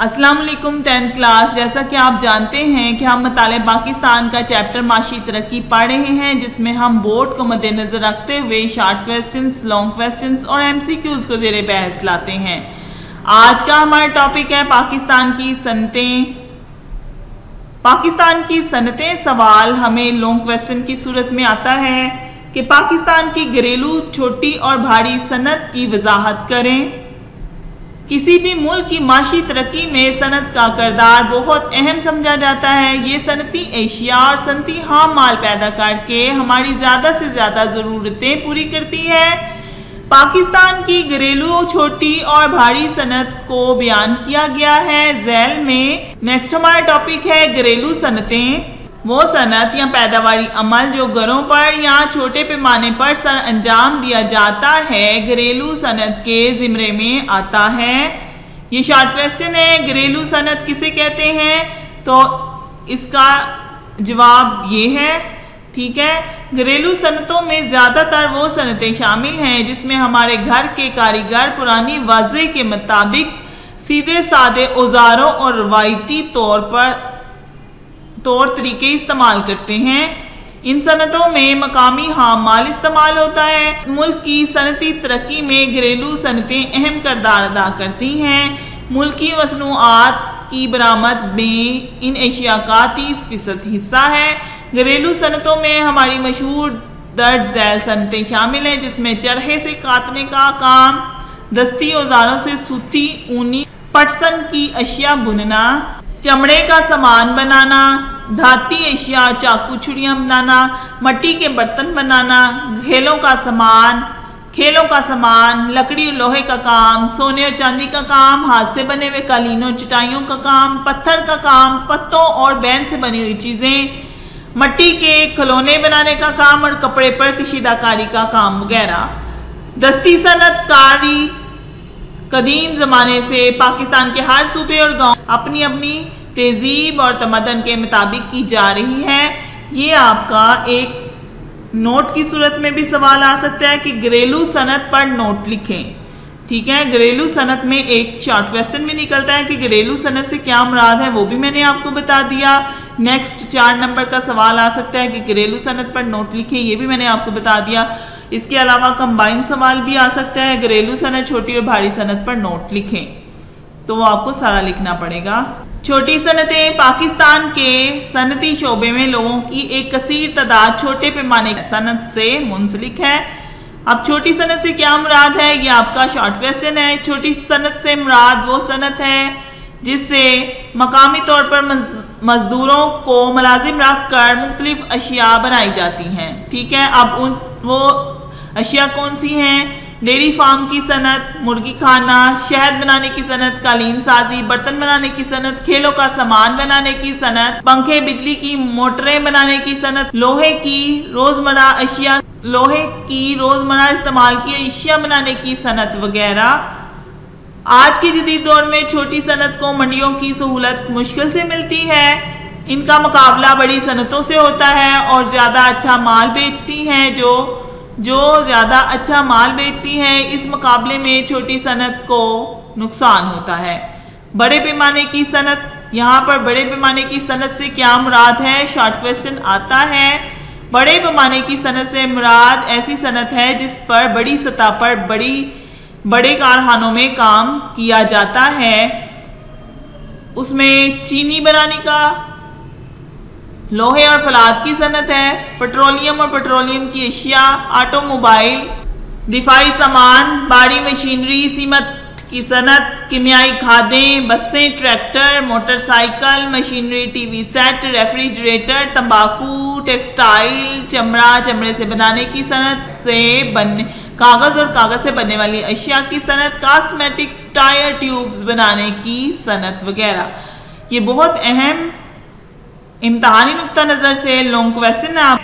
अस्सलाम वालेकुम 10th class. जैसा कि आप जानते हैं कि हम मताले पाकिस्तान का चैप्टर माशी तरक्की पढ़ रहे हैं, जिसमें हम बोर्ड को मद्देनजर रखते हुए शॉर्ट क्वेश्चंस, लॉन्ग क्वेश्चंस और एमसीक्यूज को ज़ेरे बहस लाते हैं। आज का हमारा टॉपिक है पाकिस्तान की सनतें। पाकिस्तान की सनतें सवाल हमें लॉन्ग क्वेश्चन की सूरत में आता है कि पाकिस्तान की घरेलू छोटी और भारी सनत की वजाहत करें। किसी भी मुल्क की माशी तरक्की में सनत का किरदार बहुत अहम समझा जाता है। ये सनती एशिया और सनती हाम माल पैदा करके हमारी ज़्यादा से ज़्यादा ज़रूरतें पूरी करती है। पाकिस्तान की घरेलू छोटी और भारी सनत को बयान किया गया है झैल में। नेक्स्ट हमारा टॉपिक है घरेलू सनतें। वो सनत या पैदावारी अमल जो घरों पर या छोटे पैमाने पर सर अंजाम दिया जाता है, घरेलू सनत के ज़िम्रे में आता है। ये शॉर्ट क्वेश्चन है, घरेलू सनत किसे कहते हैं? तो इसका जवाब ये है, ठीक है। घरेलू सनतों में ज़्यादातर वो सनतें शामिल हैं जिसमें हमारे घर के कारीगर पुरानी वाज़े के मुताबिक सीधे सादे औजारों और रवायती तौर तरीके इस्तेमाल करते हैं। इन सनतों में मकामी हाम माल इस्तेमाल होता है। मुल्क की सनती तरक्की में घरेलू सनतें अहम किरदार अदा करती हैं। मुल्क की मसनूआत की बरामद में इन एशिया का 30% हिस्सा है। घरेलू सनतों में हमारी मशहूर दर्ज झैल सनतें शामिल हैं, जिसमें चरखे से काटने का काम, दस्ती औजारों से सूती ऊनी पटसन की अशिया बुनना, चमड़े का सामान बनाना, धाती एशिया और चाकू छुरियां बनाना, मट्टी के बर्तन बनाना, खेलों का सामान, लकड़ी और लोहे का काम, सोने और चांदी का काम, हाथ से बने हुए कालीनों चटाइयों का काम, पत्थर का काम, पत्तों और बैन से बनी हुई चीजें, मट्टी के खिलौने बनाने का काम और कपड़े पर कशीदाकारी का काम वगैरह। दस्ती सनतकारी कदीम ज़माने से पाकिस्तान के हर सूबे और गांव अपनी अपनी तहजीब और तमदन के मुताबिक की जा रही है। ये आपका एक नोट की सूरत में भी सवाल आ सकता है कि घरेलू सनत पर नोट लिखें, ठीक है। घरेलू सनत में एक शॉर्ट क्वेश्चन भी निकलता है कि घरेलू सनत से क्या मुराद है, वो भी मैंने आपको बता दिया। नेक्स्ट 4 नंबर का सवाल आ सकता है कि घरेलू सनत पर नोट लिखें, ये भी मैंने आपको बता दिया। इसके अलावा कंबाइन सवाल भी आ सकता है, घरेलू सनत छोटी और भारी सनत पर नोट लिखें, तो वो आपको सारा लिखना पड़ेगा। छोटी सनतें पाकिस्तान के सनती शोबे में लोगों की एक कसीर तादाद छोटे पैमाने की सनत से मुंसलिक है। अब छोटी सनत से क्या मुराद है, ये आपका शॉर्ट क्वेश्चन है। छोटी सनत से मुराद वो सनत है जिससे मकामी तौर पर मजदूरों को मुलाजिम रखकर मुख्तलिफ अशिया बनाई जाती हैं, ठीक है। अब वो अशिया कौन सी हैं? डेयरी फार्म की सनत, मुर्गी खाना, शहद बनाने की सनत, कालीन साजी, बर्तन बनाने की सनत, खेलों का सामान बनाने की सनत, पंखे, बिजली की मोटरें बनाने की सनत, लोहे की रोजमर्रा इस्तेमाल की अशिया बनाने की सनत वगैरह। आज के जदीद दौर में छोटी सनत को मंडियों की सहूलत मुश्किल से मिलती है। इनका मुकाबला बड़ी सनतों से होता है और ज़्यादा अच्छा माल बेचती हैं। जो ज़्यादा अच्छा माल बेचती हैं, इस मुकाबले में छोटी सनत को नुकसान होता है। बड़े पैमाने की सनत, यहाँ पर बड़े पैमाने की सनत से क्या मुराद है, शॉर्ट क्वेश्चन आता है। बड़े पैमाने की सनत से मुराद ऐसी सनत है जिस पर बड़ी सतह पर बड़े कारखानों में काम किया जाता है। उसमें चीनी बनाने का, लोहे और फलाद की सनत है, पेट्रोलियम और पेट्रोलियम की अशिया, ऑटोमोबाइल, दिफाई सामान, भारी मशीनरी, सीमेंट की सनत, कीमियाई खादें, बसें, tractor, motorcycle, machinery, TV set, refrigerator, तंबाकू, टेक्सटाइल, चमड़े से बनाने की सनत से कागज़ और कागज़ से बनने वाली अशिया की सनत, कॉस्मेटिक्स, टायर ट्यूब्स बनाने की सनत वगैरह। ये बहुत अहम इम्तहानी नुक्ता नज़र से लॉन्ग क्वेश्चन है।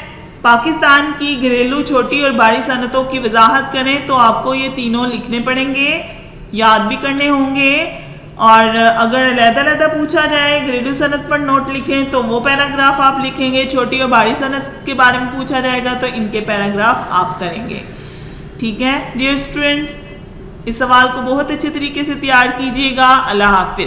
पाकिस्तान की घरेलू छोटी और भारी सनतों की वजाहत करें, तो आपको ये तीनों लिखने पड़ेंगे, याद भी करने होंगे। और अगर अलग-अलग पूछा जाए घरेलू सनत पर नोट लिखें, तो वो पैराग्राफ आप लिखेंगे। छोटी और भारी सनत के बारे में पूछा जाएगा तो इनके पैराग्राफ आप करेंगे, ठीक है। डियर स्टूडेंट्स, इस सवाल को बहुत अच्छे तरीके से तैयार कीजिएगा। अल्लाह हाफिज।